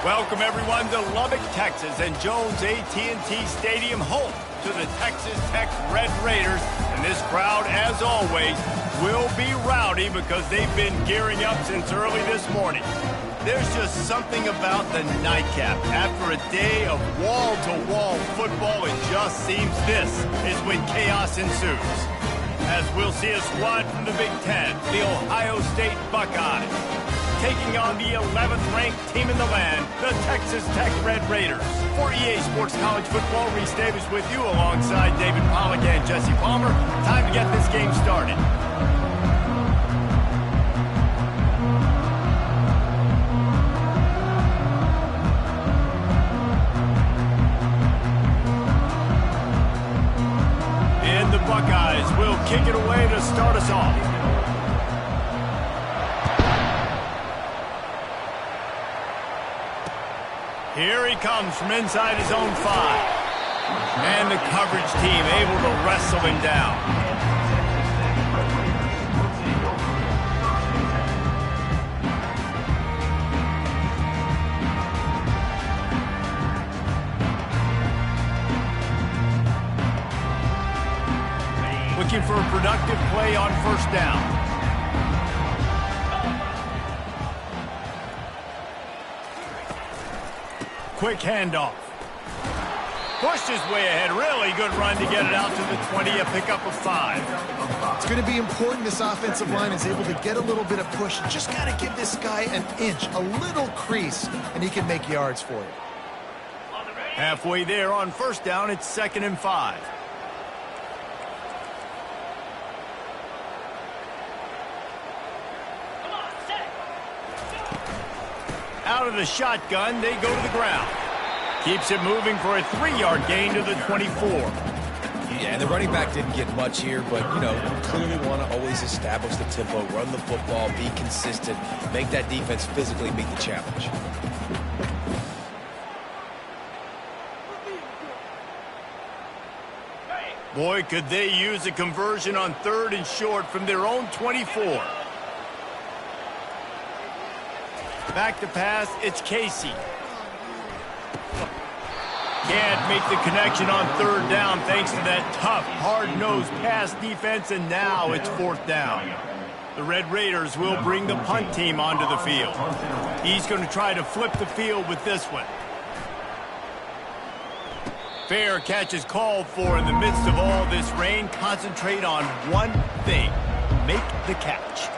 Welcome everyone to Lubbock, Texas, and Jones AT&T Stadium, home to the Texas Tech Red Raiders. And this crowd, as always, will be rowdy because they've been gearing up since early this morning. There's just something about the nightcap. After a day of wall-to-wall football, it just seems this is when chaos ensues. As we'll see a squad from the Big Ten, the Ohio State Buckeyes, taking on the 11th-ranked team in the land, the Texas Tech Red Raiders. For EA Sports College Football, Reese Davis with you alongside David Pollack and Jesse Palmer. Time to get this game started. And the Buckeyes will kick it away to start us off. Here he comes from inside his own 5. And the coverage team able to wrestle him down. Looking for a productive play on first down. Quick handoff. Pushed his way ahead. Really good run to get it out to the 20, a pickup of 5. It's going to be important this offensive line is able to get a little bit of push. Just got to give this guy an inch, a little crease, and he can make yards for you. Halfway there on first down, it's 2nd and 5. Out of the shotgun, they go to the ground. Keeps it moving for a 3-yard gain to the 24. Yeah, and the running back didn't get much here, but, you clearly want to always establish the tempo, run the football, be consistent, make that defense physically meet the challenge. Boy, could they use a conversion on 3rd and short from their own 24. Back to pass, it's Casey. Can't make the connection on 3rd down thanks to that tough, hard-nosed pass defense, and now it's 4th down. The Red Raiders will bring the punt team onto the field. He's going to try to flip the field with this one. Fair catch is called for in the midst of all this rain. Concentrate on one thing: make the catch.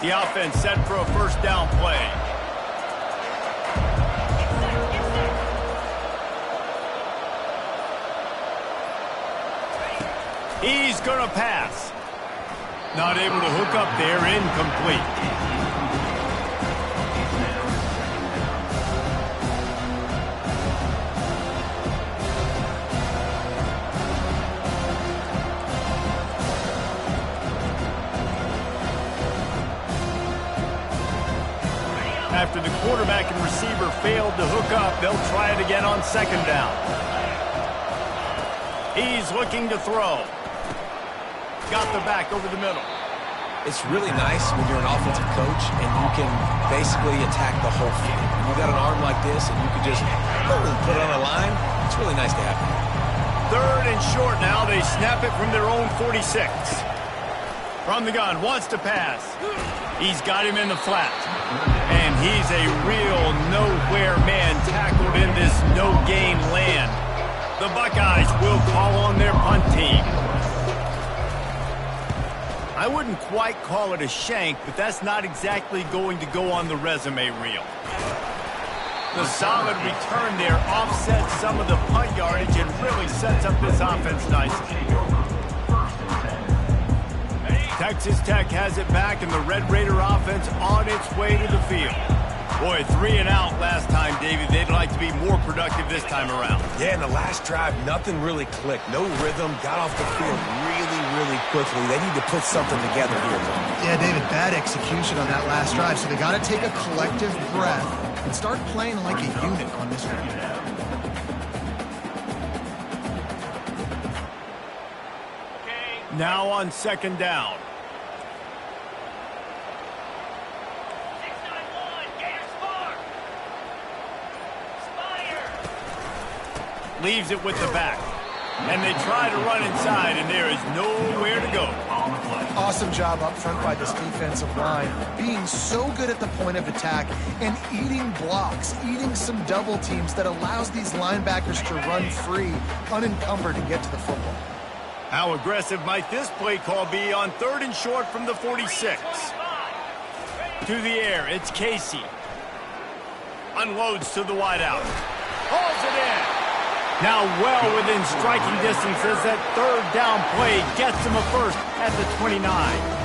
The offense set for a first down play. He's going to pass. Not able to hook up there, incomplete. After the quarterback and receiver failed to hook up, they'll try it again on 2nd down. He's looking to throw. Got the back over the middle. It's really nice when you're an offensive coach and you can basically attack the whole field. When you got an arm like this and you can just put it on a line, it's really nice to have that. 3rd and short now. They snap it from their own 46. From the gun, wants to pass. He's got him in the flat. And he's a real nowhere man tackled in this no-gain land. The Buckeyes will call on their punt team. I wouldn't quite call it a shank, but that's not exactly going to go on the resume reel. The solid return there offsets some of the punt yardage and really sets up this offense nicely. Texas Tech has it back, and the Red Raider offense on its way to the field. Boy, 3 and out last time, David. They'd like to be more productive this time around. Yeah, in the last drive, nothing really clicked. No rhythm, got off the field really quickly. They need to put something together here. Yeah, David, bad execution on that last drive, so they got to take a collective breath and start playing like a unit on this one. Now on second down. Leaves it with the back. And they try to run inside, and there is nowhere to go. Awesome job up front by this defensive line, being so good at the point of attack and eating blocks, eating some double teams that allows these linebackers to run free, unencumbered, and get to the football. How aggressive might this play call be on 3rd and short from the 46? To the air, it's Casey. Unloads to the wideout. Hauls it in. Now well within striking distance as that 3rd down play gets him a first at the 29.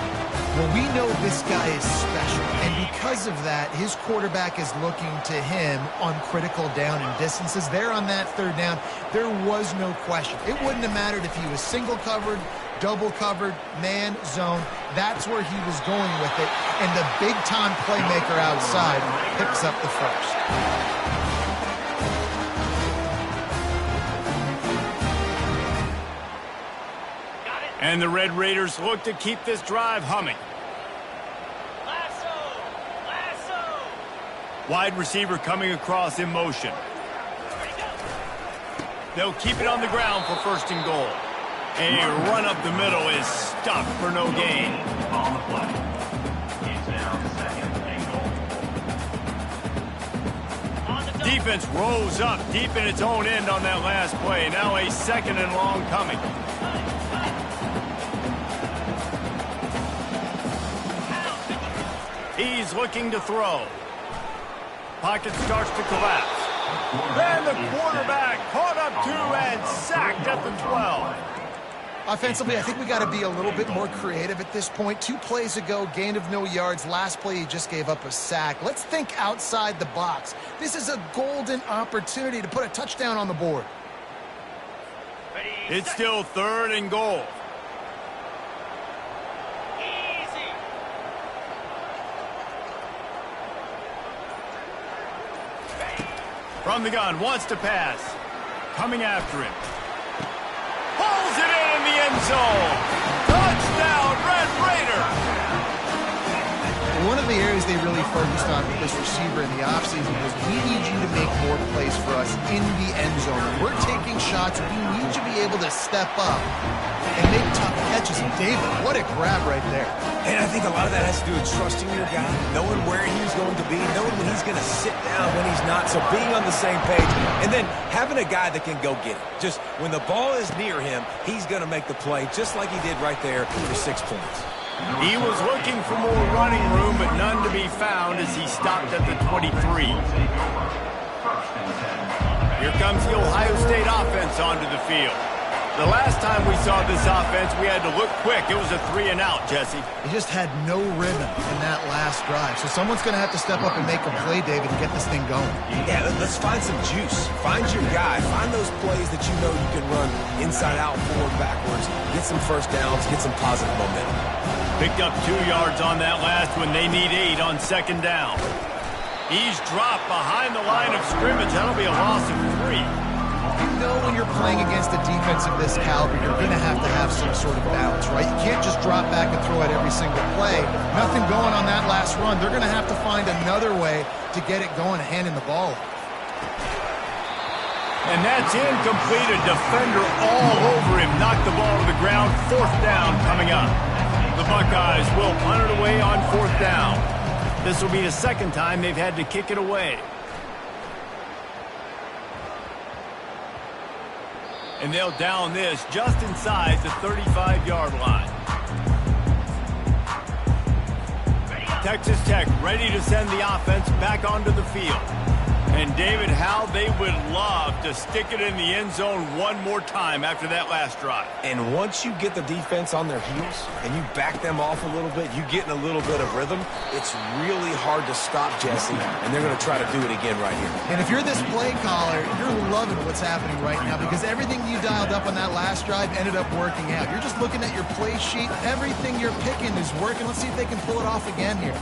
Well, we know this guy is special, and because of that, his quarterback is looking to him on critical down and distances. There on that 3rd down, there was no question. It wouldn't have mattered if he was single covered, double covered, man, zone. That's where he was going with it, and the big-time playmaker outside picks up the first. And the Red Raiders look to keep this drive humming. Wide receiver coming across in motion. They'll keep it on the ground for 1st and goal. A run up the middle is stuck for no gain. On the play. It's now 2nd and goal. Defense rose up deep in its own end on that last play. Now a 2nd and long coming. He's looking to throw. Pocket starts to collapse. And the quarterback caught up to and sacked at the 12. Offensively, I think we got to be a little bit more creative at this point. 2 plays ago, gain of no yards. Last play, he just gave up a sack. Let's think outside the box. This is a golden opportunity to put a touchdown on the board. It's still 3rd and goal. From the gun, wants to pass. Coming after him. Pulls it in the end zone. Touchdown, Red Raiders! One of the areas they really focused on with this receiver in the offseason was we need you to make more plays for us in the end zone. When we're taking shots, we need you to be able to step up and make tough catches. And David, what a grab right there. And I think a lot of that has to do with trusting your guy, knowing where he's going to be, knowing when he's going to sit down, when he's not, so being on the same page, and then having a guy that can go get it. Just when the ball is near him, he's going to make the play, just like he did right there for 6 points. He was looking for more running room, but none to be found as he stopped at the 23. Here comes the Ohio State offense onto the field. The last time we saw this offense, we had to look quick. It was a 3-and-out, Jesse. He just had no rhythm in that last drive. So someone's going to have to step up and make a play, David, and get this thing going. Yeah, let's find some juice. Find your guy. Find those plays that you know you can run inside out, forward, backwards. Get some first downs. Get some positive momentum. Picked up 2 yards on that last one. They need 8 on second down. He's dropped behind the line of scrimmage. That'll be a loss of 3. You know when you're playing against a defense of this caliber, you're going to have some sort of balance, right? You can't just drop back and throw it every single play. Nothing going on that last run. They're going to have to find another way to get it going, handing the ball off. And that's incomplete. A defender all over him. Knocked the ball to the ground. 4th down coming up. The Buckeyes will punt it away on 4th down. This will be the 2nd time they've had to kick it away. And they'll down this just inside the 35-yard line. Texas Tech ready to send the offense back onto the field. And David, how they would love to stick it in the end zone one more time after that last drive. And once you get the defense on their heels and you back them off a little bit, you get in a little bit of rhythm, it's really hard to stop Jesse, and they're going to try to do it again right here. And if you're this play caller, you're loving what's happening right now because everything you dialed up on that last drive ended up working out. You're just looking at your play sheet. Everything you're picking is working. Let's see if they can pull it off again here.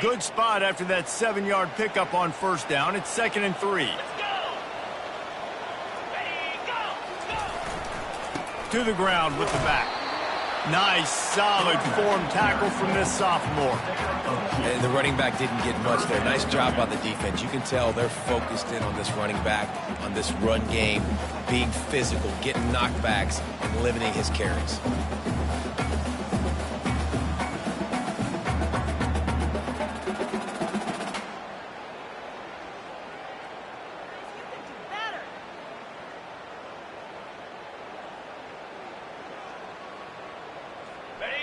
good spot after that 7-yard pickup on first down. It's 2nd and 3. To the ground with the back. Nice, solid form tackle from this sophomore. And the running back didn't get much there. Nice job by the defense. You can tell they're focused in on this running back, on this run game, being physical, getting knockbacks, and limiting his carries.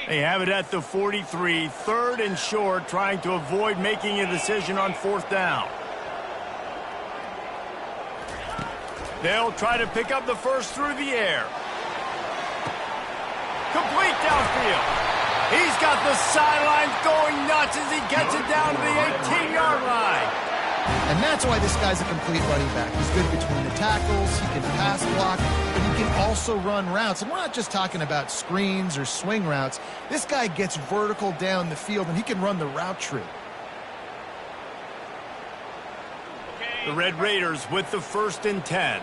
They have it at the 43, 3rd and short, trying to avoid making a decision on 4th down. They'll try to pick up the first through the air. Complete downfield. He's got the sidelines going nuts as he gets it down to the 18-yard line. And that's why this guy's a complete running back. He's good between the tackles, he can pass block, but he can also run routes. And we're not just talking about screens or swing routes. This guy gets vertical down the field, and he can run the route tree. The Red Raiders with the 1st and 10.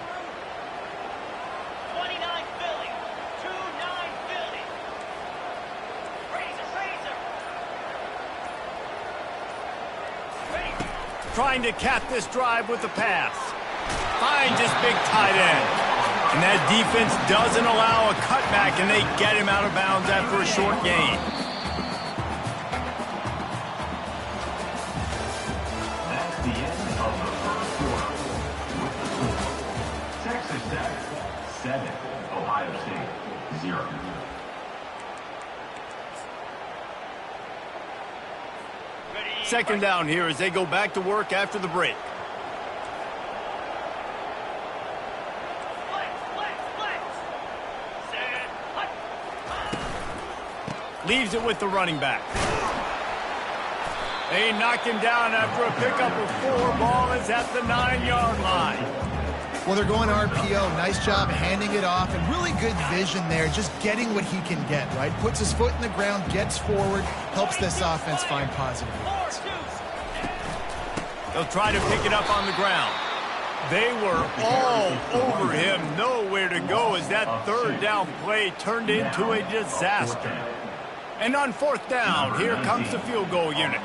29 Philly. 2-9 Philly. Razor. Trying to cap this drive with the pass. Finds his big tight end. And that defense doesn't allow a cutback, and they get him out of bounds after a short gain. That's the end of the first quarter. With the score, Texas Tech 7, Ohio State 0. Second down here as they go back to work after the break. Leaves it with the running back. They knock him down after a pickup of 4. Ball is at the 9-yard line. Well, they're going RPO. Nice job handing it off, and really good vision there, just getting what he can get, right? Puts his foot in the ground, gets forward, helps this offense find positive yards. They'll try to pick it up on the ground. They were all over him, nowhere to go as that 3rd down play turned into a disaster. And on 4th down, here comes the field goal unit.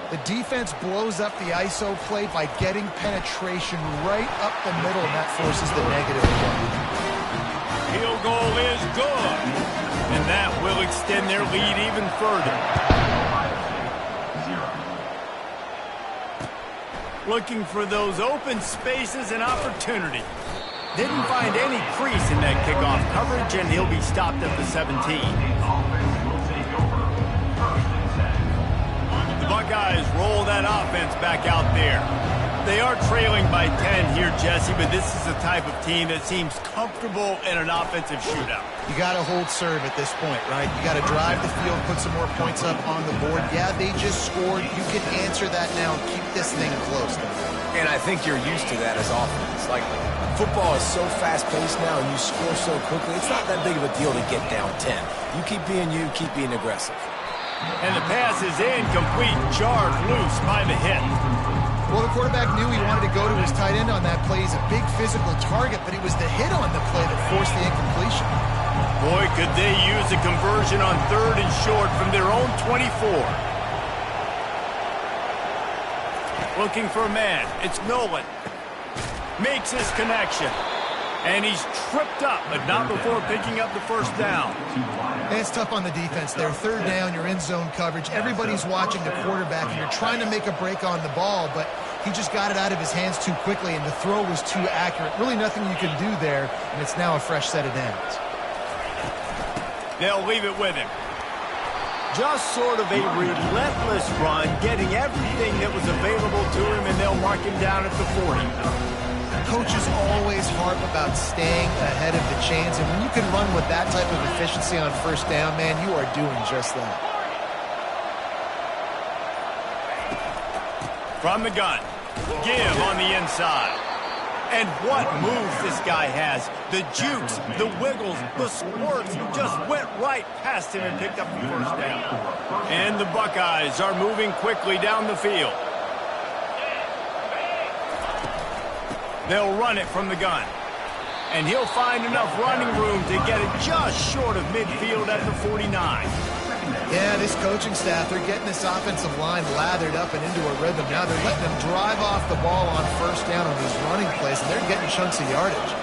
The defense blows up the ISO play by getting penetration right up the middle, and that forces the negative play. Field goal is good, and that will extend their lead even further. Looking for those open spaces and opportunity. Didn't find any crease in that kickoff coverage, and he'll be stopped at the 17. The Buckeyes roll that offense back out there. They are trailing by 10 here, Jesse, but this is the type of team that seems comfortable in an offensive shootout. You got to hold serve at this point, right? You got to drive the field, put some more points up on the board. Yeah, they just scored. You can answer that now and keep this thing close. And I think you're used to that as offense. Like, football is so fast-paced now and you score so quickly, it's not that big of a deal to get down 10. You keep being aggressive. And the pass is incomplete, jarred loose by the hit. Well, the quarterback knew he wanted to go to his tight end on that play. He's a big physical target, but it was the hit on the play that forced the incompletion. Boy, could they use a conversion on 3rd and short from their own 24. Looking for a man. It's Nolan. Makes his connection. And he's tripped up, but not before picking up the first down. And it's tough on the defense there. 3rd down, you're in zone coverage. Everybody's watching the quarterback, and you're trying to make a break on the ball, but he just got it out of his hands too quickly, and the throw was too accurate. Really nothing you can do there, and it's now a fresh set of downs. They'll leave it with him. Just sort of a relentless run, getting everything that was available to him, and they'll mark him down at the 40. Coaches always harp about staying ahead of the chains, and when you can run with that type of efficiency on 1st down, man, you are doing just that. From the gun, give on the inside. And what moves this guy has. The jukes, the wiggles, the squirts just went right past him and picked up the first down. And the Buckeyes are moving quickly down the field. They'll run it from the gun. And he'll find enough running room to get it just short of midfield at the 49. Yeah, this coaching staff, they're getting this offensive line lathered up and into a rhythm. Now they're letting them drive off the ball on first down on these running plays, and they're getting chunks of yardage.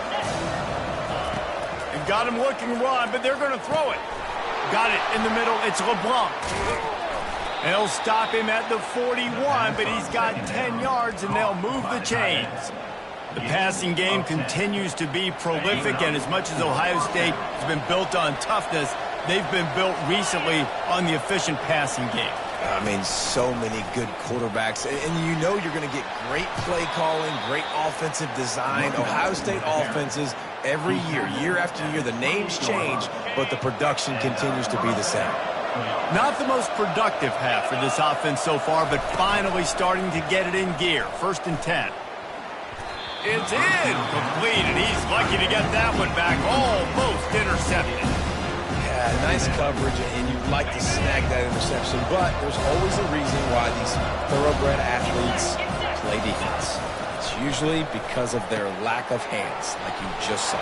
They've got him looking run, but they're going to throw it. Got it in the middle. It's LeBlanc. They'll stop him at the 41, but he's got 10 yards, and they'll move the chains. The passing game continues to be prolific, and as much as Ohio State has been built on toughness, they've been built recently on the efficient passing game. I mean, so many good quarterbacks, and you know you're going to get great play calling, great offensive design. Ohio State offenses every year, year after year, the names change, but the production continues to be the same. Not the most productive half for this offense so far, but finally starting to get it in gear. 1st and 10. It's incomplete, and he's lucky to get that one back. Almost intercepted. Yeah, nice coverage, and you'd like to snag that interception, but there's always a reason why these thoroughbred athletes play defense. It's usually because of their lack of hands, like you just saw.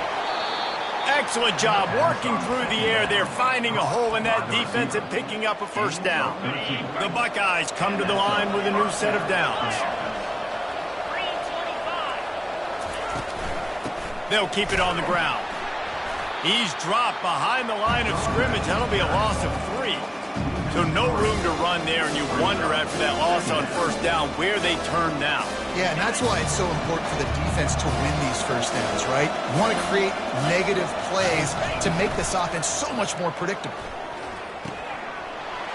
Excellent job working through the air there, finding a hole in that defense and picking up a first down. The Buckeyes come to the line with a new set of downs. They'll keep it on the ground. He's dropped behind the line of scrimmage. That'll be a loss of 3. So no room to run there, and you wonder after that loss on first down where they turn now. Yeah, and that's why it's so important for the defense to win these first downs, right? You want to create negative plays to make this offense so much more predictable.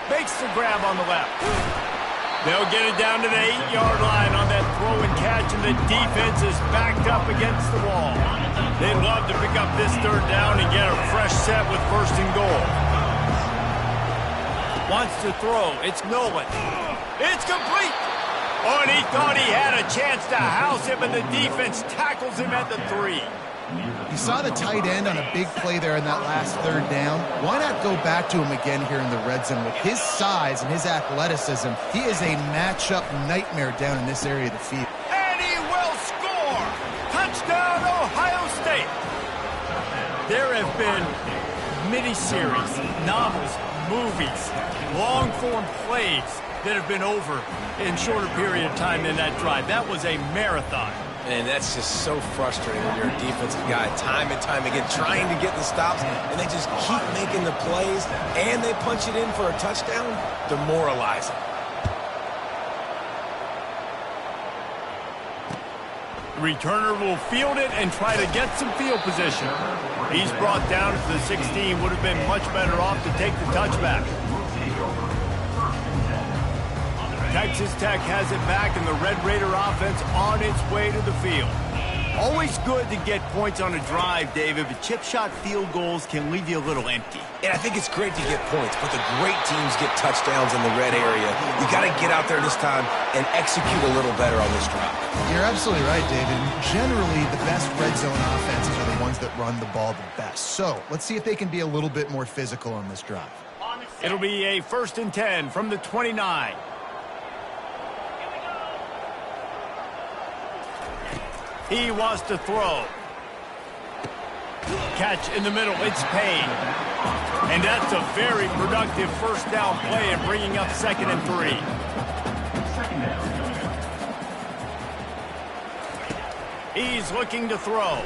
Makes the grab on the left. They'll get it down to the 8-yard line on that throw and catch, and the defense is backed up against the wall. They'd love to pick up this 3rd down and get a fresh set with 1st and goal. Wants to throw. It's Nolan. It's complete. Oh, and he thought he had a chance to house him, and the defense tackles him at the 3. You saw the tight end on a big play there in that last 3rd down. Why not go back to him again here in the red zone? With his size and his athleticism, he is a matchup nightmare down in this area of the field. And he will score! Touchdown, Ohio State! There have been miniseries, novels, movies, long-form plays that have been over in shorter period of time than that drive. That was a marathon. And that's just so frustrating when you're a defensive guy, time and time again, trying to get the stops, and they just keep making the plays, and they punch it in for a touchdown. Demoralizing. The returner will field it and try to get some field position. He's brought down to the 16. Would have been much better off to take the touchback. Texas Tech has it back, and the Red Raider offense on its way to the field. Always good to get points on a drive, David, but chip shot field goals can leave you a little empty. And I think it's great to get points, but the great teams get touchdowns in the red area. You got to get out there this time and execute a little better on this drive. You're absolutely right, David. Generally, the best red zone offenses are the ones that run the ball the best. So let's see if they can be a little bit more physical on this drive. It'll be a 1st and 10 from the 29. He wants to throw. Catch in the middle. It's Payne. And that's a very productive 1st down play and bringing up 2nd and 3. He's looking to throw.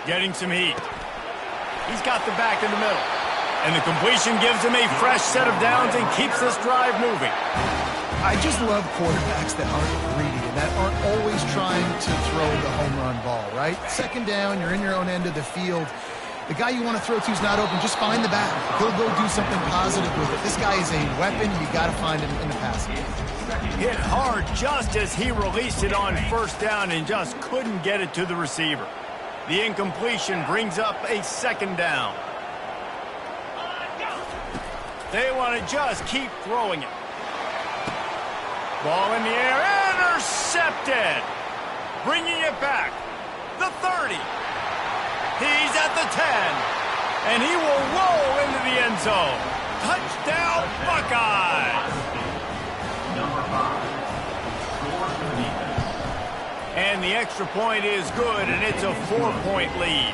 Getting some heat. He's got the back in the middle. And the completion gives him a fresh set of downs and keeps this drive moving. I just love quarterbacks that aren't greedy and that aren't always trying to throw the home run ball, right? 2nd down, you're in your own end of the field. The guy you want to throw to is not open. Just find the back. He'll go do something positive with it. This guy is a weapon. You got to find him in the passing game. Hit hard just as he released it on 1st down and just couldn't get it to the receiver. The incompletion brings up a 2nd down. They want to just keep throwing it. Ball in the air, intercepted. Bringing it back. the 30. He's at the 10. And he will roll into the end zone. Touchdown, Buckeyes! Number 5. Scores for the defense. And the extra point is good, and it's a 4-point lead.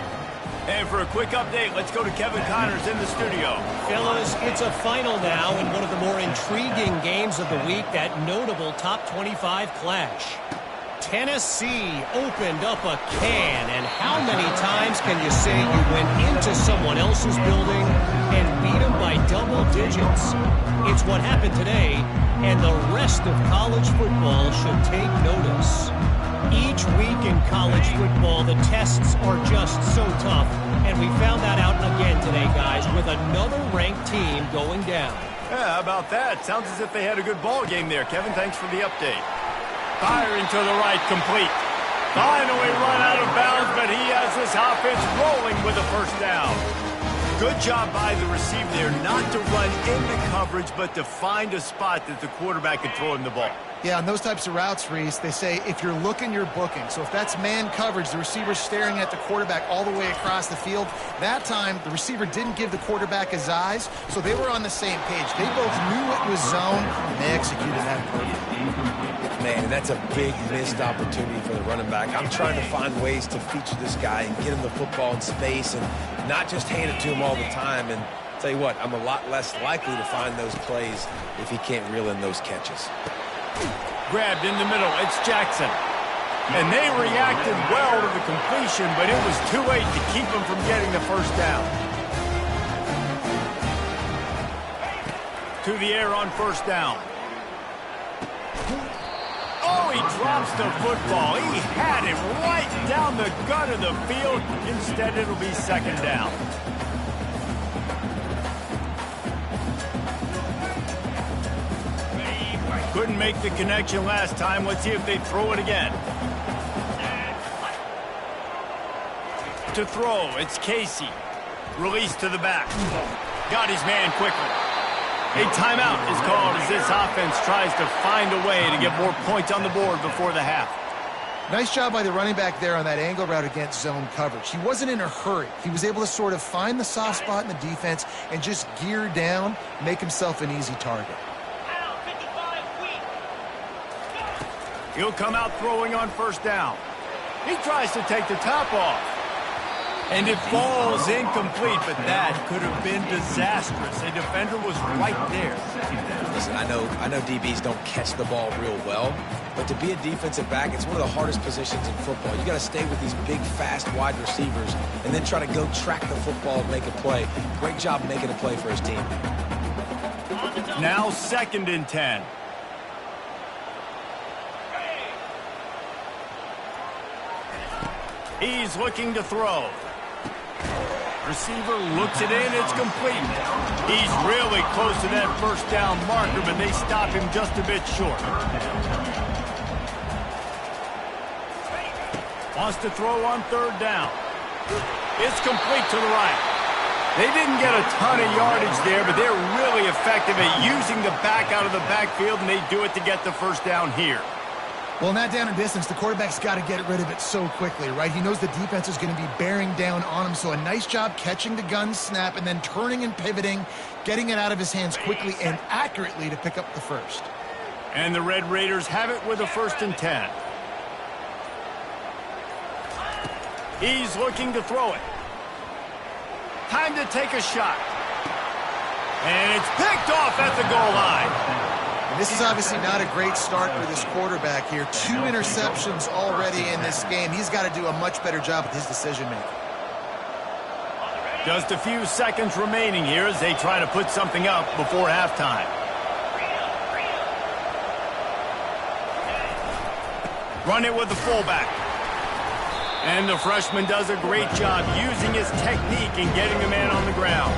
And for a quick update, let's go to Kevin Connors in the studio. Fellas, it's a final now in one of the more intriguing games of the week, that notable top 25 clash. Tennessee opened up a can, and how many times can you say you went into someone else's building and beat them by double digits? It's what happened today, and the rest of college football should take notice. Each week in college football, the tests are just so tough, and we found that out again today, guys, with another ranked team going down. Yeah, how about that? Sounds as if they had a good ball game there. Kevin, thanks for the update. Firing to the right, complete. Finally run out of bounds, but he has this offense rolling with a first down. Good job by the receiver there, not to run into coverage, but to find a spot that the quarterback could throw him the ball. Yeah, on those types of routes, Reese, they say if you're looking, you're booking. So if that's man coverage, the receiver's staring at the quarterback all the way across the field. That time, the receiver didn't give the quarterback his eyes, so they were on the same page. They both knew it was zone, and they executed that perfectly. Man, that's a big missed opportunity for the running back. I'm trying to find ways to feature this guy and get him the football in space and not just hand it to him all the time. And tell you what, I'm a lot less likely to find those plays if he can't reel in those catches. Grabbed in the middle, it's Jackson. And they reacted well to the completion, but it was too late to keep him from getting the first down. To the air on first down. Oh, he drops the football. He had it right down the gut of the field. Instead, it'll be second down. Couldn't make the connection last time. Let's see if they throw it again. To throw, it's Casey. Release to the back. Got his man quickly. A timeout is called as this offense tries to find a way to get more points on the board before the half. Nice job by the running back there on that angle route against zone coverage. He wasn't in a hurry. He was able to sort of find the soft spot in the defense and just gear down, make himself an easy target. He'll come out throwing on first down. He tries to take the top off. And it falls incomplete, but that could have been disastrous. A defender was right there. Listen, I know DBs don't catch the ball real well, but to be a defensive back, it's one of the hardest positions in football. You got to stay with these big, fast, wide receivers and then try to go track the football and make a play. Great job making a play for his team. Now 2nd and 10. He's looking to throw. Receiver looks it in, it's complete. He's really close to that first down marker, but they stop him just a bit short. Wants to throw on 3rd down. It's complete to the right. They didn't get a ton of yardage there, but they're really effective at using the back out of the backfield, and they do it to get the first down here. Well, in that down and distance, the quarterback's got to get rid of it so quickly, right? He knows the defense is going to be bearing down on him, so a nice job catching the gun snap and then turning and pivoting, getting it out of his hands quickly and accurately to pick up the first. And the Red Raiders have it with a 1st and 10. He's looking to throw it. Time to take a shot. And it's picked off at the goal line. And this is obviously not a great start for this quarterback here. 2 interceptions already in this game. He's got to do a much better job with his decision-making. Just a few seconds remaining here as they try to put something up before halftime. Run it with the fullback. And the freshman does a great job using his technique and getting the man on the ground.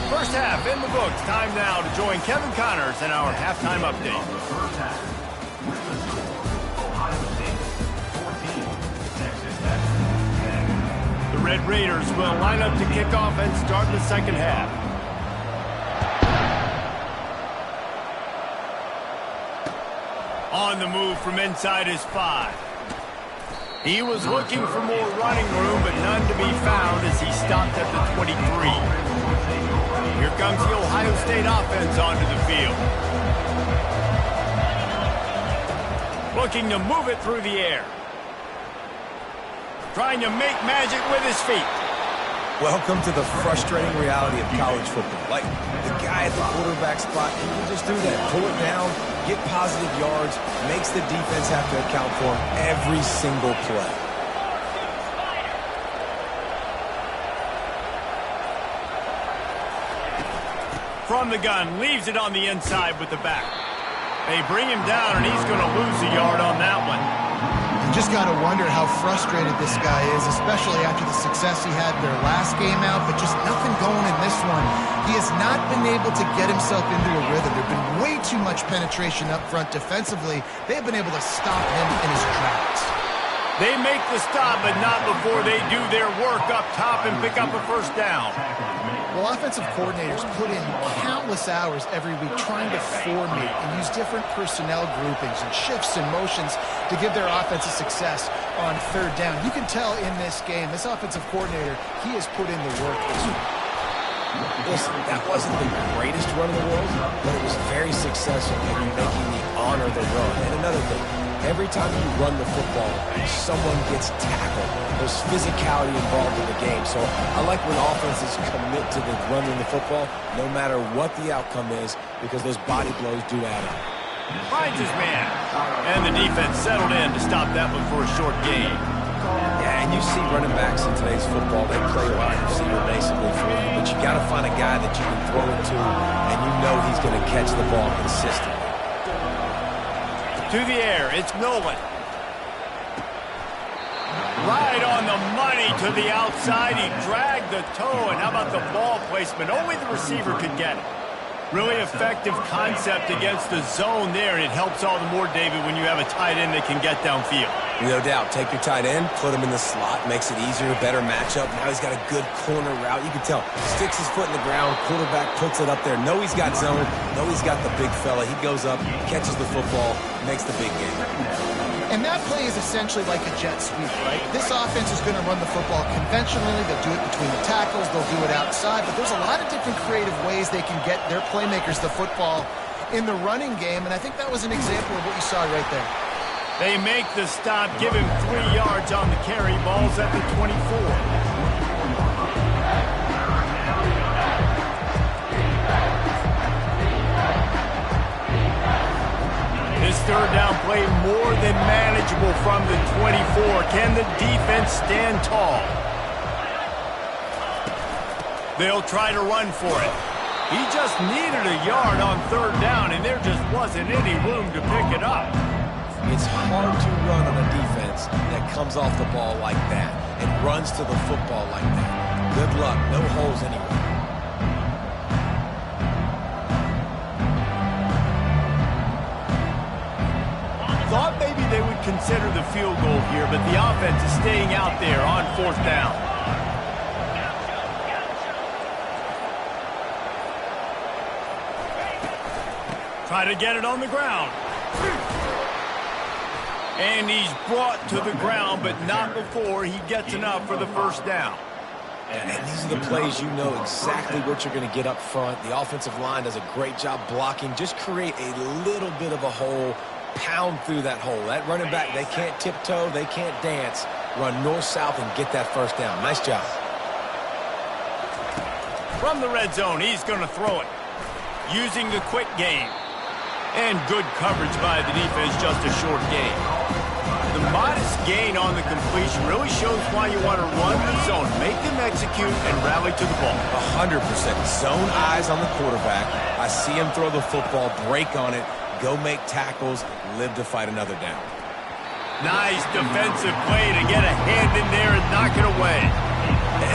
First half in the books. Time now to join Kevin Connors in our halftime update. First half. With the score, Ohio State 14, Texas Tech 10. The Red Raiders will line up to kick off and start the second half. On the move from inside is 5. He was looking for more running room, but none to be found as he stopped at the 23. Here comes the Ohio State offense onto the field. Looking to move it through the air. Trying to make magic with his feet. Welcome to the frustrating reality of college football. Like, the guy at the quarterback spot, he can just do that. Pull it down, get positive yards, makes the defense have to account for him every single play. From the gun, leaves it on the inside with the back. They bring him down, and he's going to lose a yard on that one. You just got to wonder how frustrated this guy is, especially after the success he had in their last game out, but just nothing going in this one. He has not been able to get himself into a rhythm. There's been way too much penetration up front defensively. They've been able to stop him in his tracks. They make the stop, but not before they do their work up top and pick up a first down. Well, offensive coordinators put in countless hours every week trying to formate and use different personnel groupings and shifts and motions to give their offense a success on third down. You can tell in this game, this offensive coordinator, he has put in the work this week. Listen, that wasn't the greatest run in the world, but it was very successful in making me honor the run. And another thing, every time you run the football, someone gets tackled. There's physicality involved in the game. So I like when offenses commit to the running the football, no matter what the outcome is, because those body blows do add up. Finds his man. And the defense settled in to stop that one for a short gain. Yeah, and you see running backs in today's football, they play a wide receiver basically for you, but you got to find a guy that you can throw it to, and you know he's going to catch the ball consistently. To the air, it's Nolan. Right on the money to the outside. He dragged the toe, and how about the ball placement? Only the receiver could get it. Really effective concept against the zone there, and it helps all the more, David, when you have a tight end that can get downfield. No doubt. Take your tight end, put him in the slot, makes it easier, better matchup. Now he's got a good corner route. You can tell. Sticks his foot in the ground, quarterback puts it up there. Know he's got zone, know he's got the big fella. He goes up, catches the football, makes the big game. And that play is essentially like a jet sweep, right? This offense is going to run the football conventionally. They'll do it between the tackles. They'll do it outside. But there's a lot of different creative ways they can get their playmakers the football in the running game. And I think that was an example of what you saw right there. They make the stop, give him 3 yards on the carry. Ball's at the 24. This third down play more than manageable from the 24. Can the defense stand tall? They'll try to run for it. He just needed a yard on third down, and there just wasn't any room to pick it up. It's hard to run on a defense that comes off the ball like that and runs to the football like that. Good luck. No holes anywhere. Thought maybe they would consider the field goal here, but the offense is staying out there on fourth down. Try to get it on the ground. And he's brought to the ground, but not before he gets enough for the first down. And these are the plays you know exactly what you're going to get up front. The offensive line does a great job blocking. Just create a little bit of a hole. Pound through that hole. That running back, they can't tiptoe, they can't dance. Run north-south and get that first down. Nice job. From the red zone, he's going to throw it. Using the quick game. And good coverage by the defense, just a short gain. The modest gain on the completion really shows why you want to run the zone. Make them execute and rally to the ball. 100%. Zone eyes on the quarterback. I see him throw the football, break on it, go make tackles, live to fight another down. Nice defensive play to get a hand in there and knock it away.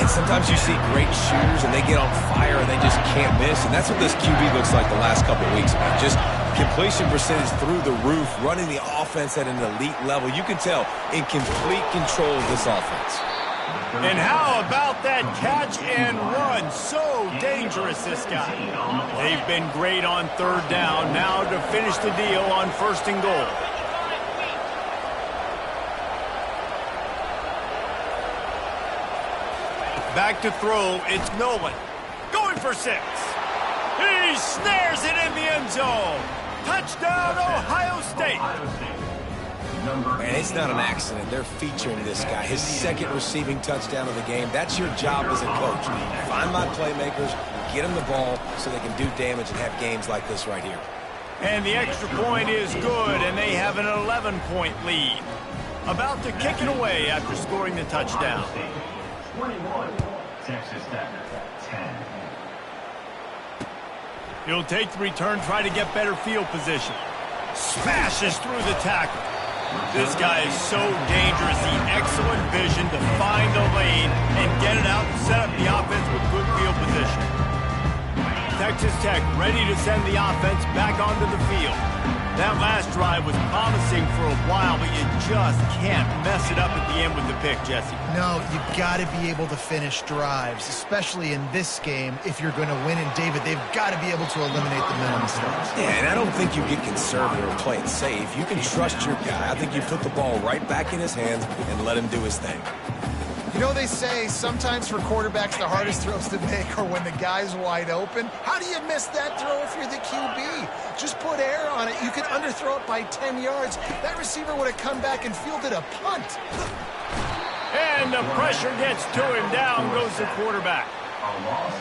And sometimes you see great shooters and they get on fire and they just can't miss. And that's what this QB looks like the last couple of weeks, man. Just completion percentage through the roof, running the offense at an elite level. You can tell in complete control of this offense. And how about that catch and run? So dangerous, this guy. They've been great on third down. Now to finish the deal on first and goal. Back to throw, it's Nolan. Going for 6. He snares it in the end zone. Touchdown, Ohio State. Man, it's not an accident. They're featuring this guy. His second receiving touchdown of the game. That's your job as a coach. Find my playmakers, get them the ball so they can do damage and have games like this right here. And the extra point is good, and they have an 11-point lead. About to kick it away after scoring the touchdown. 21, Texas Tech, 10. He'll take the return, try to get better field position. Smashes through the tackle. This guy is so dangerous. The excellent vision to find the lane and get it out and set up the offense with good field position. Texas Tech ready to send the offense back onto the field. That last drive was promising for a while, but you just can't mess it up at the end with the pick, Jesse. No, you've got to be able to finish drives, especially in this game. If you're going to win, and David, they've got to be able to eliminate the mental mistakes. Yeah, and I don't think you get conservative or play it safe. You can trust your guy. I think you put the ball right back in his hands and let him do his thing. You know, they say sometimes for quarterbacks the hardest throws to make are when the guy's wide open. How do you miss that throw if you're the QB? Just put air on it. You can underthrow it by 10 yards. That receiver would have come back and fielded a punt. And the pressure gets to him. Down goes the quarterback.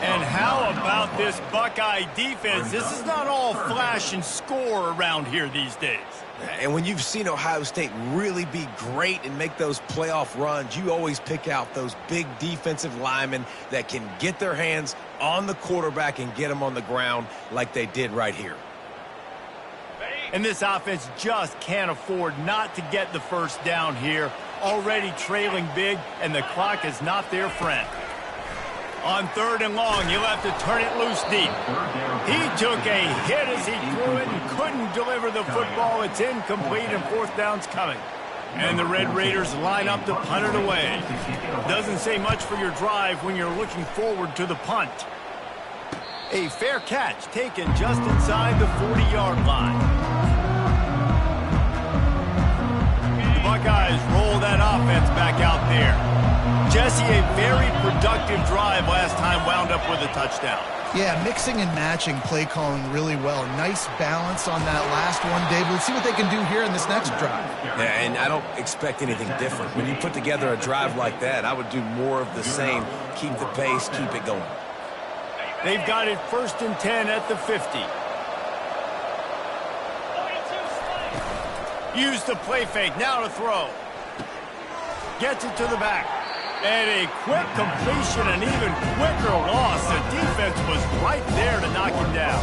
And how about this Buckeye defense? This is not all flash and score around here these days. And when you've seen Ohio State really be great and make those playoff runs, you always pick out those big defensive linemen that can get their hands on the quarterback and get them on the ground like they did right here. And this offense just can't afford not to get the first down here. Already trailing big, and the clock is not their friend. On 3rd and long, you'll have to turn it loose deep. He took a hit as he threw it and couldn't deliver the football. It's incomplete, and 4th down's coming. And the Red Raiders line up to punt it away. Doesn't say much for your drive when you're looking forward to the punt. A fair catch taken just inside the 40-yard line. The Buckeyes roll that offense back out there. Jesse, a very productive drive last time, wound up with a touchdown. Yeah, mixing and matching play calling really well. Nice balance on that last one, David. Let's see what they can do here in this next drive. Yeah, and I don't expect anything different. When you put together a drive like that, I would do more of the same. Keep the pace, keep it going. They've got it 1st and 10 at the 50. Use the play fake, now to throw. Gets it to the back. And a quick completion, an even quicker loss. The defense was right there to knock him down.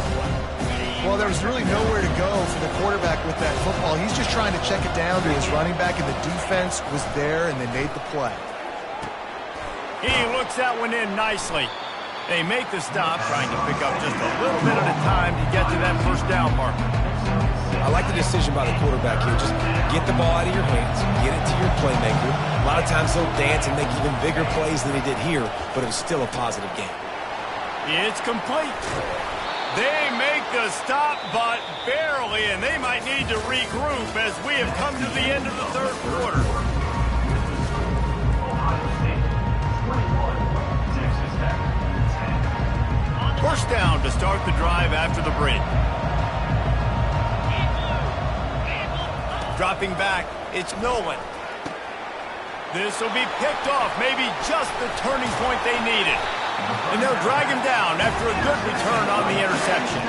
Well, there was really nowhere to go for the quarterback with that football. He's just trying to check it down to his running back, and the defense was there, and they made the play. He looks that one in nicely. They make the stop, trying to pick up just a little bit at a time to get to that 1st down marker. I like the decision by the quarterback here. Just get the ball out of your hands, get it to your playmaker. A lot of times he'll dance and make even bigger plays than he did here, but it was still a positive game. It's complete. They make the stop, but barely, and they might need to regroup as we have come to the end of the 3rd quarter. Ohio State, 21, Texas Tech, 10. 1st down to start the drive after the break. Dropping back, it's Nolan. This will be picked off, maybe just the turning point they needed. And they'll drag him down after a good return on the interception.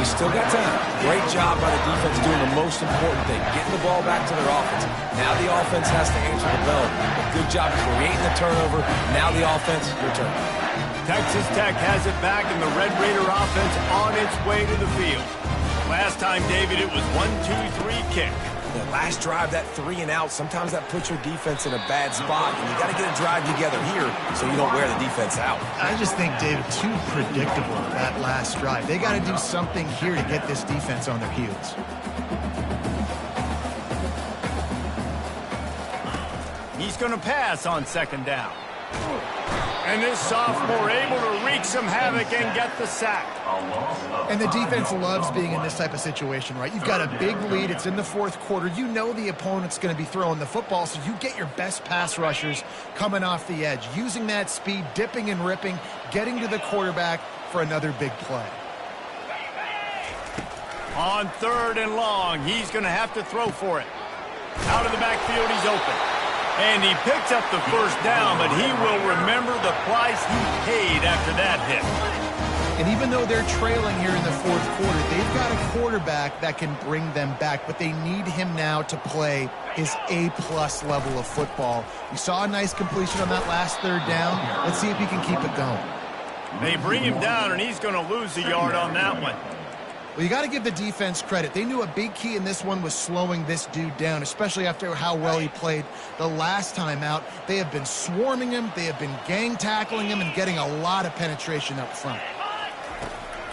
We still got time. Great job by the defense doing the most important thing, getting the ball back to their offense. Now the offense has to answer the bell. A good job creating the turnover. Now the offense, your turn. Texas Tech has it back, and the Red Raider offense on its way to the field. Last time, David, it was 1-2-3 kick. The last drive, that 3 and out, sometimes that puts your defense in a bad spot, and you got to get a drive together here so you don't wear the defense out. I just think, David, too predictable that last drive. They got to do something here to get this defense on their heels. He's going to pass on 2nd down. And this sophomore able to wreak some havoc and get the sack. And the defense loves being in this type of situation, right? You've got a big lead. It's in the fourth quarter. You know the opponent's going to be throwing the football, so you get your best pass rushers coming off the edge, using that speed, dipping and ripping, getting to the quarterback for another big play. On 3rd and long, he's going to have to throw for it. Out of the backfield, he's open. And he picks up the first down, but he will remember the price he paid after that hit. And even though they're trailing here in the fourth quarter, they've got a quarterback that can bring them back, but they need him now to play his A-plus level of football. We saw a nice completion on that last 3rd down. Let's see if he can keep it going. They bring him down, and he's going to lose a yard on that one. Well, you got to give the defense credit. They knew a big key in this one was slowing this dude down, especially after how well he played the last time out. They have been swarming him. They have been gang tackling him and getting a lot of penetration up front.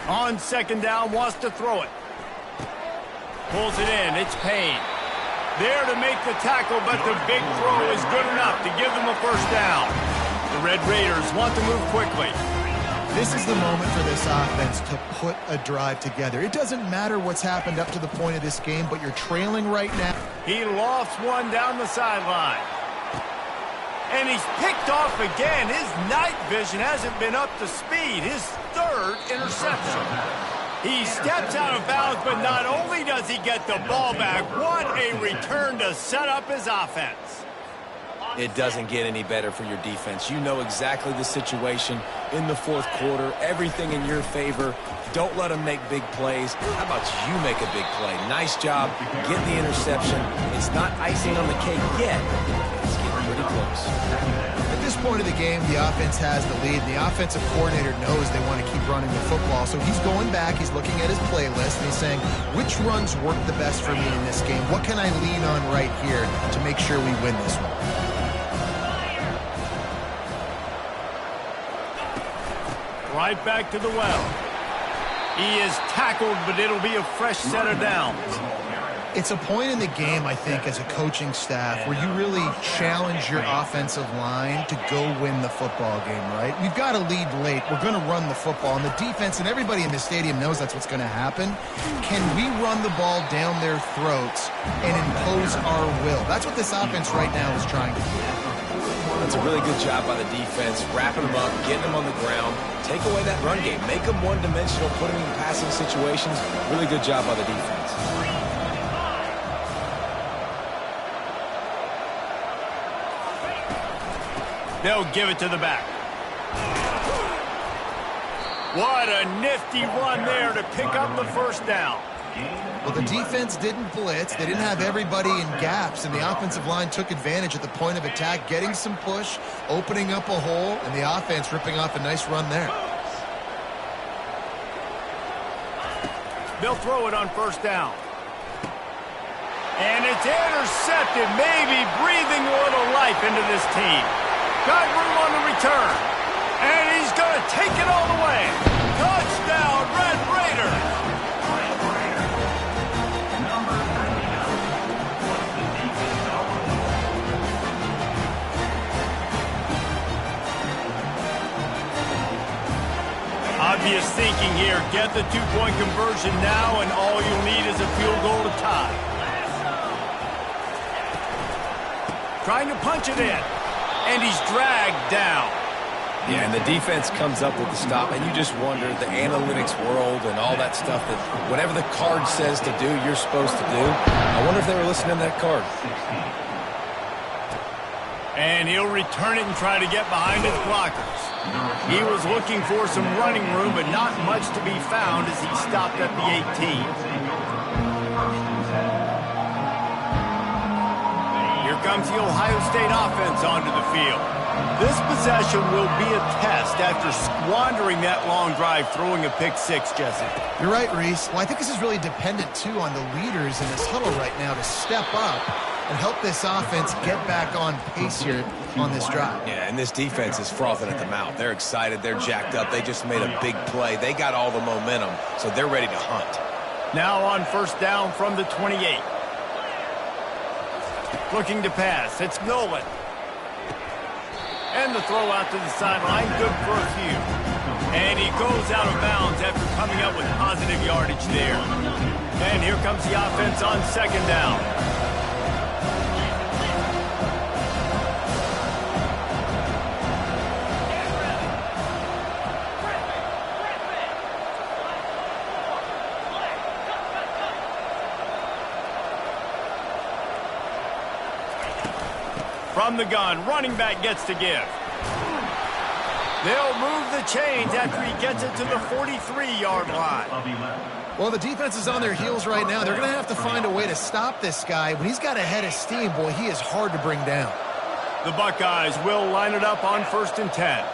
On 2nd down, wants to throw it. Pulls it in. It's Payne. There to make the tackle, but the big throw is good enough to give them a first down. The Red Raiders want to move quickly. This is the moment for this offense to put a drive together. It doesn't matter what's happened up to the point of this game, but you're trailing right now. He lofts one down the sideline. And he's picked off again. His night vision hasn't been up to speed. His 3rd interception. He steps out of bounds, but not only does he get the ball back, what a return to set up his offense. It doesn't get any better for your defense. You know exactly the situation in the fourth quarter. Everything in your favor. Don't let them make big plays. How about you make a big play? Nice job getting the interception. It's not icing on the cake yet. It's getting pretty close. At this point of the game, the offense has the lead. The offensive coordinator knows they want to keep running the football. So he's going back. He's looking at his playlist, and he's saying, which runs work the best for me in this game? What can I lean on right here to make sure we win this one? Right back to the well. He is tackled, but it'll be a fresh set of downs. It's a point in the game, I think, as a coaching staff where you really challenge your offensive line to go win the football game, right? We've got to lead late. We're going to run the football. And the defense and everybody in the stadium knows that's what's going to happen. Can we run the ball down their throats and impose our will? That's what this offense right now is trying to do. That's a really good job by the defense, wrapping them up, getting them on the ground. Take away that run game. Make them one-dimensional, put them in passing situations. Really good job by the defense. They'll give it to the back. What a nifty run there to pick up the first down. Well, the defense didn't blitz. They didn't have everybody in gaps, and the offensive line took advantage at the point of attack, getting some push, opening up a hole, and the offense ripping off a nice run there. They'll throw it on 1st down. And it's intercepted, maybe breathing a little life into this team. Got room on the return. And he's going to take it all the way. Touchdown, Red Raiders. Obvious thinking here. Get the 2-point conversion now, and all you'll need is a field goal to tie. Trying to punch it in. And he's dragged down. Yeah, and the defense comes up with the stop, and you just wonder, the analytics world and all that stuff, that whatever the card says to do, you're supposed to do. I wonder if they were listening to that card. And he'll return it and try to get behind his blockers. He was looking for some running room, but not much to be found as he stopped at the 18. Here comes the Ohio State offense onto the field. This possession will be a test after squandering that long drive, throwing a pick six, Jesse. You're right, Reese. Well, I think this is really dependent, too, on the leaders in this huddle right now to step up and help this offense get back on pace here on this drive. Yeah, and this defense is frothing at the mouth. They're excited. They're jacked up. They just made a big play. They got all the momentum, so they're ready to hunt. Now on 1st down from the 28. Looking to pass. It's Nolan. And the throw out to the sideline, good for a few. And he goes out of bounds after coming up with positive yardage there. And here comes the offense on second down. From the gun, running back gets to give. They'll move the chains after he gets it to the 43-yard line. Well, the defense is on their heels right now. They're going to have to find a way to stop this guy. When he's got a head of steam, boy, he is hard to bring down. The Buckeyes will line it up on 1st and 10.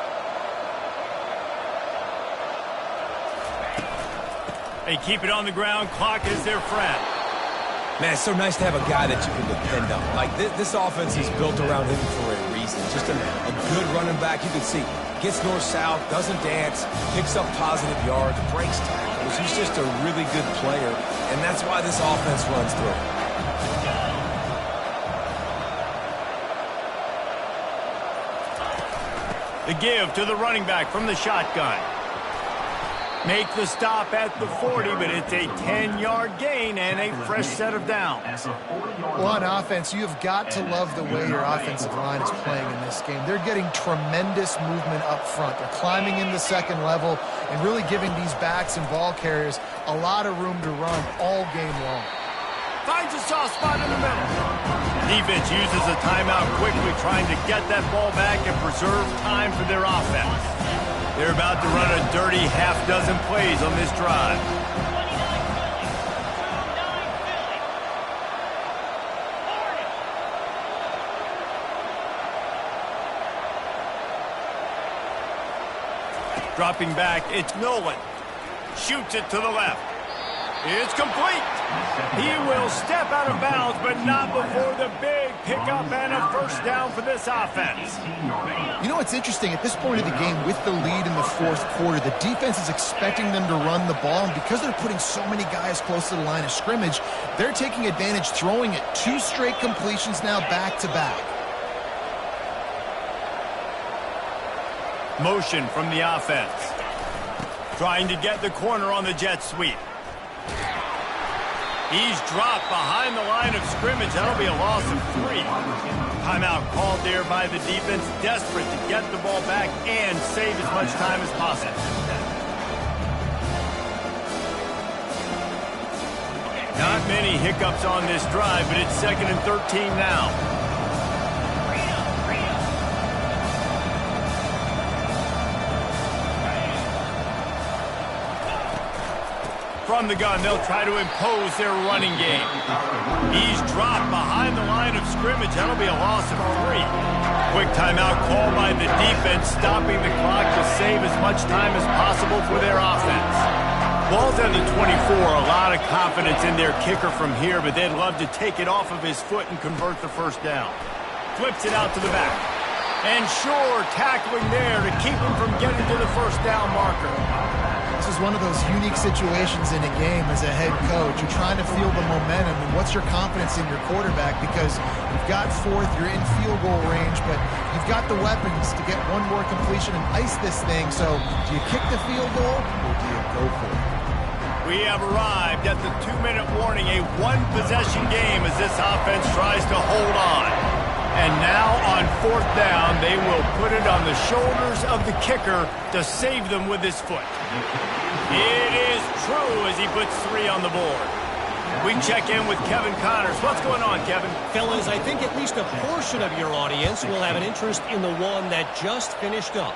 They keep it on the ground. Clock is their friend. Man, it's so nice to have a guy that you can depend on. Like, this offense is built around him for a reason. Just a good running back. You can see, gets north-south, doesn't dance, picks up positive yards, breaks tackles. He's just a really good player, and that's why this offense runs through. The give to the running back from the shotgun. Make the stop at the 40, but it's a 10-yard gain and a fresh set of downs. Well, on offense, you've got to love the way your offensive line is playing in this game. They're getting tremendous movement up front. They're climbing in the second level and really giving these backs and ball carriers a lot of room to run all game long. Finds a soft spot in the middle. Defense uses a timeout quickly, trying to get that ball back and preserve time for their offense. They're about to run a dirty half-dozen plays on this drive. Dropping back, it's Nolan. Shoots it to the left. It's complete. He will step out of bounds, but not before the big pickup and a first down for this offense. You know what's interesting? At this point of the game, with the lead in the fourth quarter, the defense is expecting them to run the ball, and because they're putting so many guys close to the line of scrimmage, they're taking advantage, throwing it 2 straight completions now back-to-back. Motion from the offense. Trying to get the corner on the jet sweep. He's dropped behind the line of scrimmage. That'll be a loss of 3. Timeout called there by the defense, desperate to get the ball back and save as much time as possible. Not many hiccups on this drive, but it's 2nd and 13 now. From the gun, they'll try to impose their running game. He's dropped behind the line of scrimmage. That'll be a loss of 3. Quick timeout called by the defense, stopping the clock to save as much time as possible for their offense. Ball's at the 24. A lot of confidence in their kicker from here, but they'd love to take it off of his foot and convert the first down. Flips it out to the back. And sure, tackling there to keep him from getting to the first down marker. This is one of those unique situations in a game as a head coach. You're trying to feel the momentum, and what's your confidence in your quarterback? Because you've got 4th, you're in field goal range, but you've got the weapons to get one more completion and ice this thing. So do you kick the field goal or do you go for it? We have arrived at the 2-minute warning, a one-possession game as this offense tries to hold on. And now on 4th down, they will put it on the shoulders of the kicker to save them with his foot. It is true as he puts 3 on the board. We check in with Kevin Connors. What's going on, Kevin? Fellas, I think at least a portion of your audience will have an interest in the one that just finished up.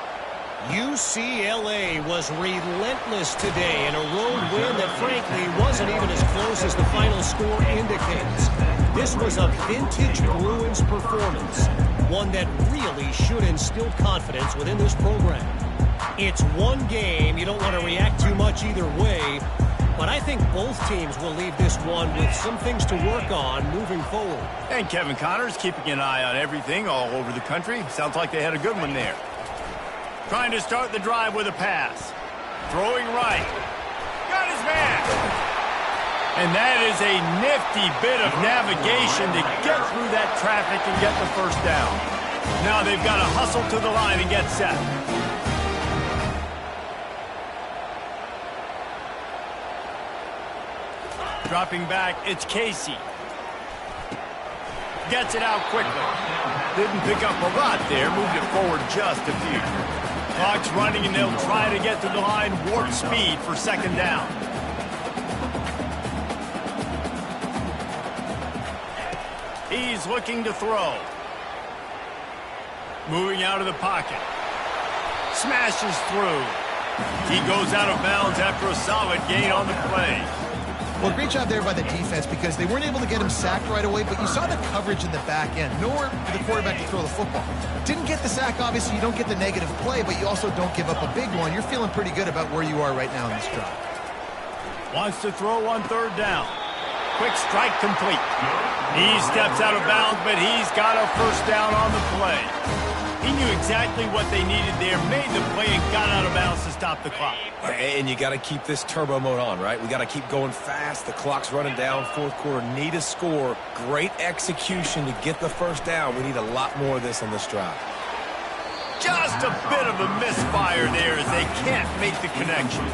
UCLA was relentless today in a road win that frankly wasn't even as close as the final score indicates. This was a vintage Bruins performance, one that really should instill confidence within this program. It's one game. You don't want to react too much either way, but I think both teams will leave this one with some things to work on moving forward. And Kevin Connors keeping an eye on everything all over the country. Sounds like they had a good one there. Trying to start the drive with a pass. Throwing right. Got his man. And that is a nifty bit of navigation to get through that traffic and get the first down. Now they've got to hustle to the line and get set. Dropping back, it's Casey. Gets it out quickly. Didn't pick up a lot there, moved it forward just a few. Clock's running and they'll try to get to the line, warp speed for second down. He's looking to throw. Moving out of the pocket. Smashes through. He goes out of bounds after a solid gain on the play. Well, great job there by the defense because they weren't able to get him sacked right away, but you saw the coverage in the back end. Nowhere for the quarterback to throw the football. Didn't get the sack, obviously. You don't get the negative play, but you also don't give up a big one. You're feeling pretty good about where you are right now in this drive. Wants to throw on third down. Quick strike complete. He steps out of bounds, but he's got a first down on the play. He knew exactly what they needed there, made the play, and got out of bounds to stop the clock. And you got to keep this turbo mode on, right? We got to keep going fast. The clock's running down. Fourth quarter, need a score. Great execution to get the first down. We need a lot more of this on this drive. Just a bit of a misfire there as they can't make the connection.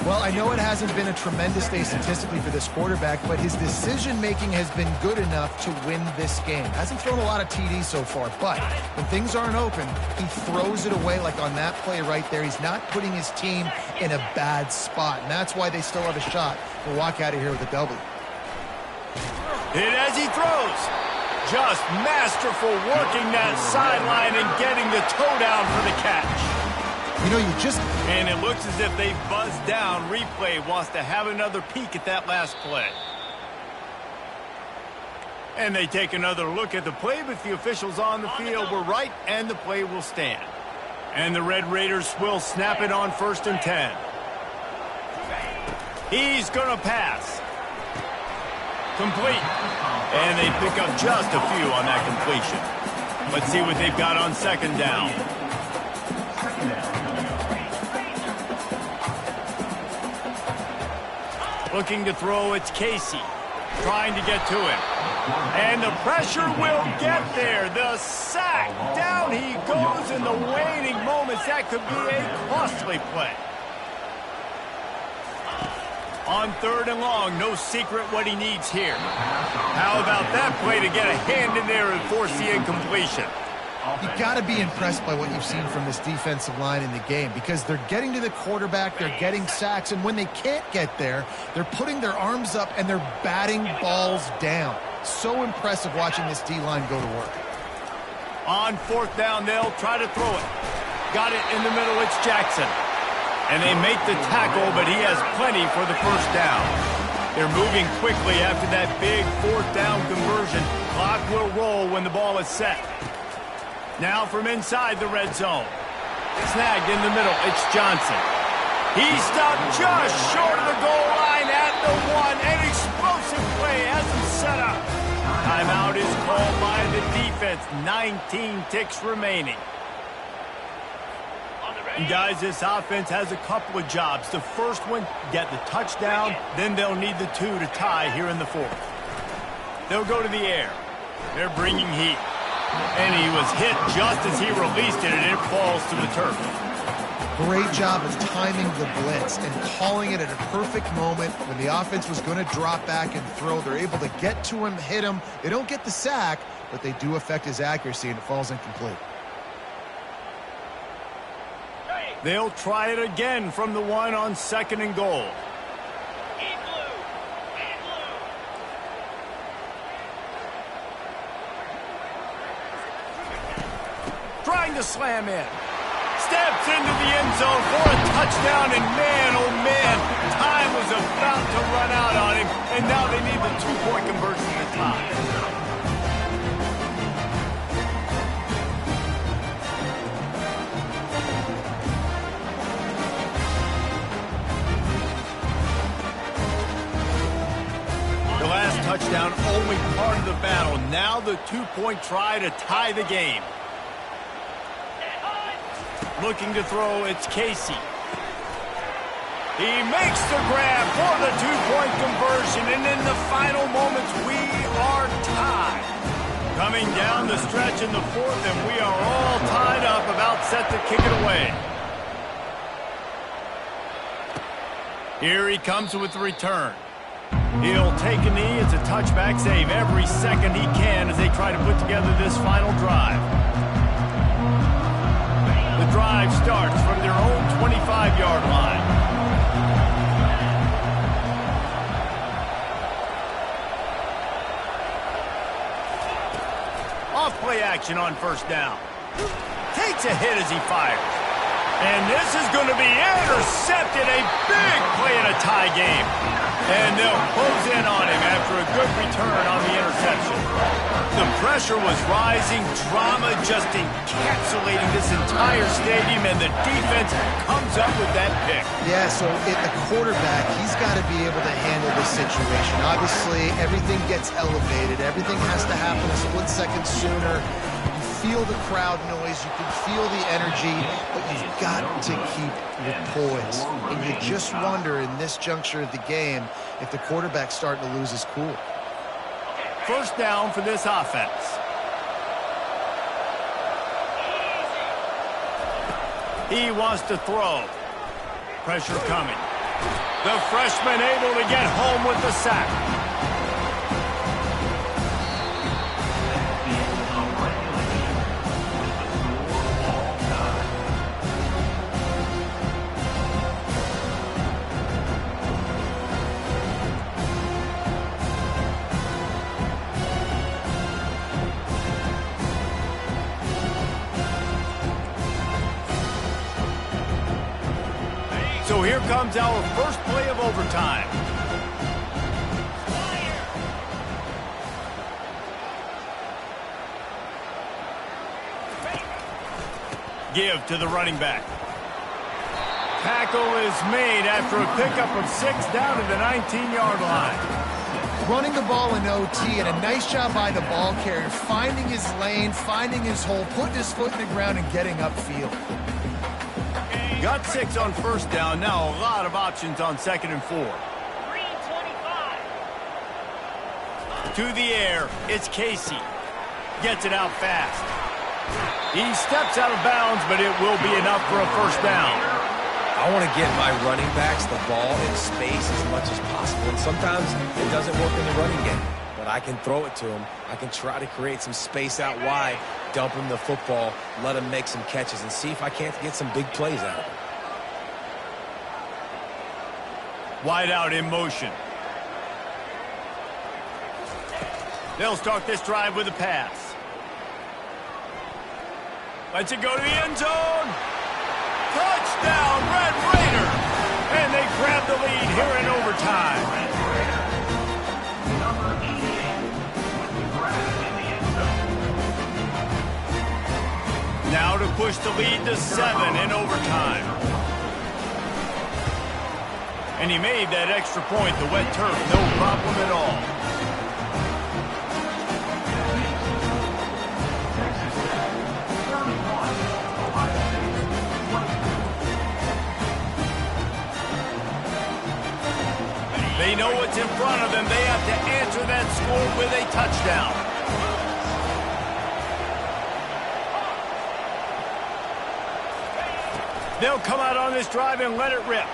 Well, I know it hasn't been a tremendous day statistically for this quarterback, but his decision-making has been good enough to win this game. Hasn't thrown a lot of TDs so far, but when things aren't open, he throws it away like on that play right there. He's not putting his team in a bad spot, and that's why they still have a shot to walk out of here with a W. Hit as he throws. Just masterful working that sideline and getting the toe down for the catch. You know, you just... And it looks as if they've buzzed down. Replay wants to have another peek at that last play. And they take another look at the play, but the officials on the field were right, and the play will stand. And the Red Raiders will snap it on 1st and 10. He's going to pass. Complete. And they pick up just a few on that completion. Let's see what they've got on 2nd down. Looking to throw, it's Casey. Trying to get to him. And the pressure will get there. The sack. Down he goes in the waning moments. That could be a costly play. On 3rd and long, no secret what he needs here. How about that play to get a hand in there and force the incompletion? You got to be impressed by what you've seen from this defensive line in the game because they're getting to the quarterback, they're getting sacks, and when they can't get there, they're putting their arms up and they're batting balls down. So impressive watching this D-line go to work. On 4th down, they'll try to throw it. Got it in the middle, it's Jackson. And they make the tackle, but he has plenty for the first down. They're moving quickly after that big 4th down conversion. Clock will roll when the ball is set. Now from inside the red zone. Snagged in the middle, it's Johnson. He stopped just short of the goal line at the 1. An explosive play has him set up. Timeout is called by the defense. 19 ticks remaining. And guys, this offense has a couple of jobs. The first one, get the touchdown. Then they'll need the 2 to tie here in the 4th. They'll go to the air. They're bringing heat. And he was hit just as he released it, and it falls to the turf. Great job of timing the blitz and calling it at a perfect moment when the offense was going to drop back and throw. They're able to get to him, hit him. They don't get the sack, but they do affect his accuracy, and it falls incomplete. They'll try it again from the 1 on 2nd and goal. Trying to slam in. Steps into the end zone for a touchdown, and man, oh man, time was about to run out on him, and now they need the 2-point conversion to tie. The last touchdown, only part of the battle. Now the 2-point try to tie the game. Looking to throw, it's Casey. He makes the grab for the 2-point conversion, and in the final moments, we are tied. Coming down the stretch in the fourth, and we are all tied up, about set to kick it away. Here he comes with the return. He'll take a knee. It's a touchback save every second he can as they try to put together this final drive. The drive starts from their own 25-yard line. Off play action on first down. Takes a hit as he fires. And this is going to be intercepted. A big play in a tie game. And they'll close in on him after a good return on the interception. The pressure was rising. Drama just encapsulating this entire stadium. And the defense comes up with that pick. Yeah, so the quarterback, he's got to be able to handle this situation. Obviously, everything gets elevated. Everything has to happen a split second sooner. Feel the crowd noise, you can feel the energy, but you've got to keep your poise. And you just wonder in this juncture of the game if the quarterback's starting to lose his cool. First down for this offense. He wants to throw. Pressure coming. The freshman able to get home with the sack. So here comes our first play of overtime. Give to the running back. Tackle is made after a pickup of 6 down to the 19-yard line. Running the ball in OT, and a nice job by the ball carrier, finding his lane, finding his hole, putting his foot in the ground and getting upfield. Got 6 on first down. Now a lot of options on 2nd and 4. 3:25. To the air. It's Casey. Gets it out fast. He steps out of bounds, but it will be enough for a first down. I want to get my running backs the ball in space as much as possible. And sometimes it doesn't work in the running game. But I can throw it to him. I can try to create some space out wide, dump him the football, let him make some catches, and see if I can't get some big plays out of him. Wide out in motion. They'll start this drive with a pass. Lets it go to the end zone. Touchdown, Red Raiders! And they grab the lead here in overtime. Now to push the lead to 7 in overtime. And he made that extra point, the wet turf, no problem at all. They know what's in front of them. They have to answer that score with a touchdown. They'll come out on this drive and let it rip.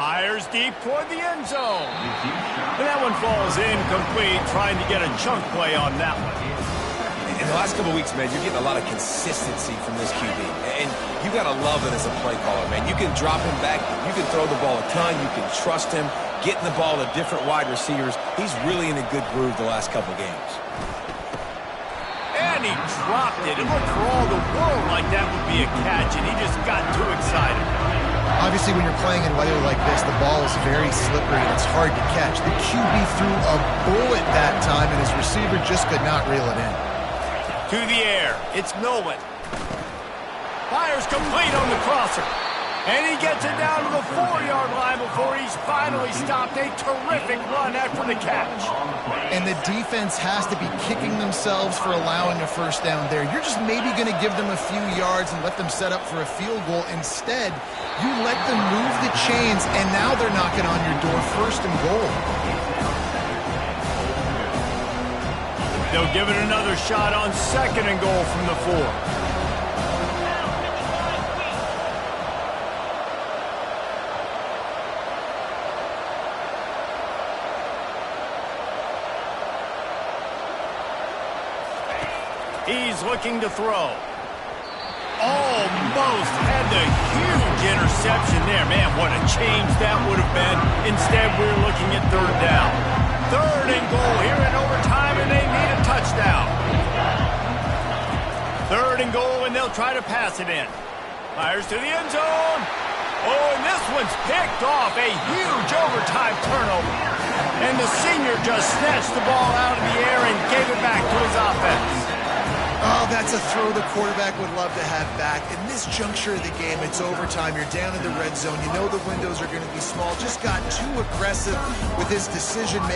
Fires deep toward the end zone. And that one falls incomplete, trying to get a chunk play on that one. In the last couple of weeks, man, you're getting a lot of consistency from this QB. And you got to love it as a play caller, man. You can drop him back. You can throw the ball a ton. You can trust him. Getting the ball to different wide receivers. He's really in a good groove the last couple of games. And he dropped it. It looked for all the world like that would be a catch, and he just got too excited. Obviously, when you're playing in weather like this, the ball is very slippery and it's hard to catch. The QB threw a bullet that time, and his receiver just could not reel it in. To the air. It's Nolan. Fires complete on the crosser. And he gets it down to the 4-yard line before he's finally stopped. A terrific run after the catch. And the defense has to be kicking themselves for allowing a first down there. You're just maybe going to give them a few yards and let them set up for a field goal. Instead, you let them move the chains, and now they're knocking on your door, 1st and goal. They'll give it another shot on 2nd and goal from the 4. He's looking to throw. Almost had the huge interception there. Man, what a change that would have been. Instead, we're looking at 3rd down. 3rd and goal here in overtime, and they need a touchdown. 3rd and goal, and they'll try to pass it in. Fires to the end zone. Oh, and this one's picked off. A huge overtime turnover. And the senior just snatched the ball out of the air and gave it back to his offense. Oh, that's a throw the quarterback would love to have back. In this juncture of the game, it's overtime. You're down in the red zone. You know the windows are going to be small. Just got too aggressive with his decision-making.